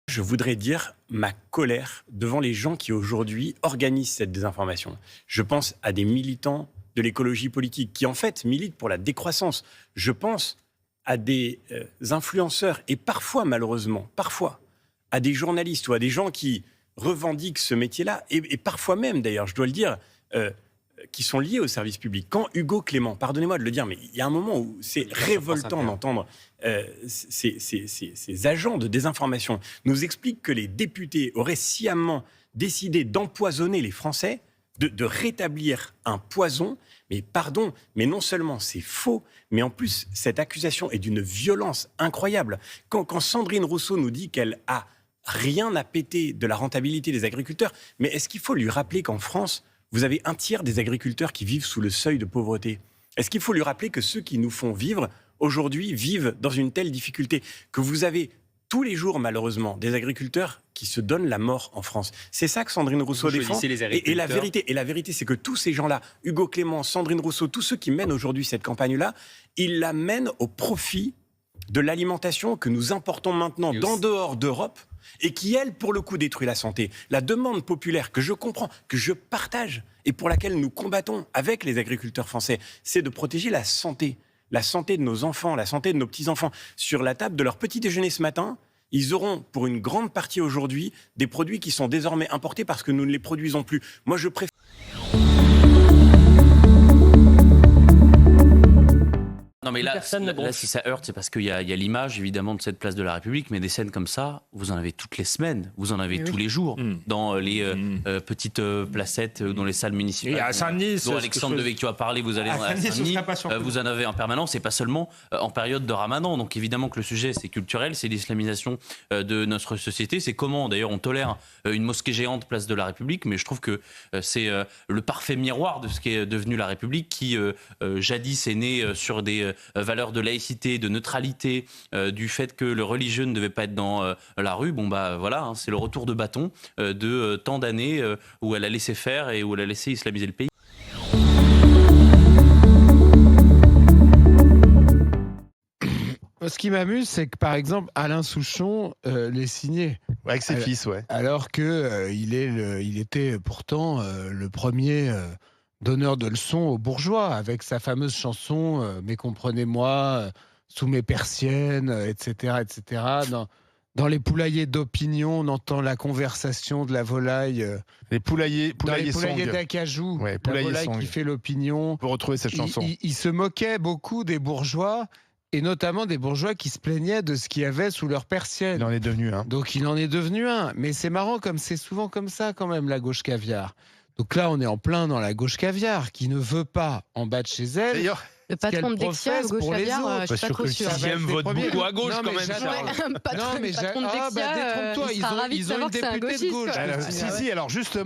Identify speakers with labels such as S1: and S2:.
S1: Je voudrais dire ma colère devant les gens qui aujourd'hui organisent cette désinformation. Je pense à des militants de l'écologie politique qui en fait militent pour la décroissance. Je pense à des influenceurs et parfois malheureusement, à des journalistes ou à des gens qui revendiquent ce métier-là et parfois même d'ailleurs, je dois le dire, qui sont liés au service public. Quand Hugo Clément, pardonnez-moi de le dire, mais il y a un moment où c'est révoltant d'entendre ces agents de désinformation nous expliquent que les députés auraient sciemment décidé d'empoisonner les Français, de rétablir un poison. Mais pardon, mais non seulement c'est faux, mais en plus, cette accusation est d'une violence incroyable. Quand Sandrine Rousseau nous dit qu'elle a rien à péter de la rentabilité des agriculteurs, mais est-ce qu'il faut lui rappeler qu'en France, vous avez un tiers des agriculteurs qui vivent sous le seuil de pauvreté? Est-ce qu'il faut lui rappeler que ceux qui nous font vivre, aujourd'hui, vivent dans une telle difficulté? Que vous avez tous les jours, malheureusement, des agriculteurs qui se donnent la mort en France. C'est ça que Sandrine Rousseau défend. Et la vérité, c'est que tous ces gens-là, Hugo Clément, Sandrine Rousseau, tous ceux qui mènent aujourd'hui cette campagne-là, ils la mènent au profit de l'alimentation que nous importons maintenant d'en dehors d'Europe et qui, elle, pour le coup, détruit la santé. La demande populaire que je comprends, que je partage et pour laquelle nous combattons avec les agriculteurs français, c'est de protéger la santé de nos enfants, la santé de nos petits-enfants. Sur la table de leur petit déjeuner ce matin, ils auront, pour une grande partie aujourd'hui, des produits qui sont désormais importés parce que nous ne les produisons plus. Moi, je préfère...
S2: Non mais là, si ça heurte, c'est parce qu'il y a l'image évidemment de cette place de la République, mais des scènes comme ça, vous en avez toutes les semaines, vous en avez tous les jours, dans les petites placettes, dans les salles municipales.
S3: Et à Saint-Denis,
S2: dont Alexandre Devecchio a parlé, vous allez à Saint-Denis, vous en avez en permanence, et pas seulement en période de Ramadan. Donc évidemment que le sujet, c'est culturel, c'est l'islamisation de notre société. C'est comment, d'ailleurs, on tolère une mosquée géante place de la République, mais je trouve que c'est le parfait miroir de ce qui est devenu la République, qui jadis est né sur des valeurs de laïcité, de neutralité, du fait que le religieux ne devait pas être dans la rue. Bon bah voilà, hein, c'est le retour de bâton de tant d'années où elle a laissé faire et où elle a laissé islamiser le pays.
S4: Ce qui m'amuse, c'est que par exemple, Alain Souchon l'est signé.
S5: Avec ses fils, ouais.
S4: Alors que il était pourtant le premier donneur de leçons aux bourgeois, avec sa fameuse chanson Mais comprenez-moi, sous mes persiennes, etc. etc. Dans les poulaillers d'opinion, on entend la conversation de la volaille.
S5: Les poulaillers
S4: d'acajou,
S5: ouais,
S4: la volaille qui fait l'opinion.
S5: On peut retrouver cette chanson.
S4: Il se moquait beaucoup des bourgeois, et notamment des bourgeois qui se plaignaient de ce qu'il y avait sous leurs persiennes.
S5: Il en est devenu un.
S4: Donc il en est devenu un. Mais c'est marrant, comme c'est souvent comme ça quand même, la gauche caviar. Donc là, on est en plein dans la gauche caviar, qui ne veut pas en bas de chez elle.
S5: D'ailleurs,
S6: le patron de Dexia, gauche caviar, je suis pas trop sûr.
S3: Le 6e vote beaucoup à gauche quand même, Charles.
S6: Patron de Dexia, il sera ravi de savoir que c'est un gauchiste.
S5: si, alors juste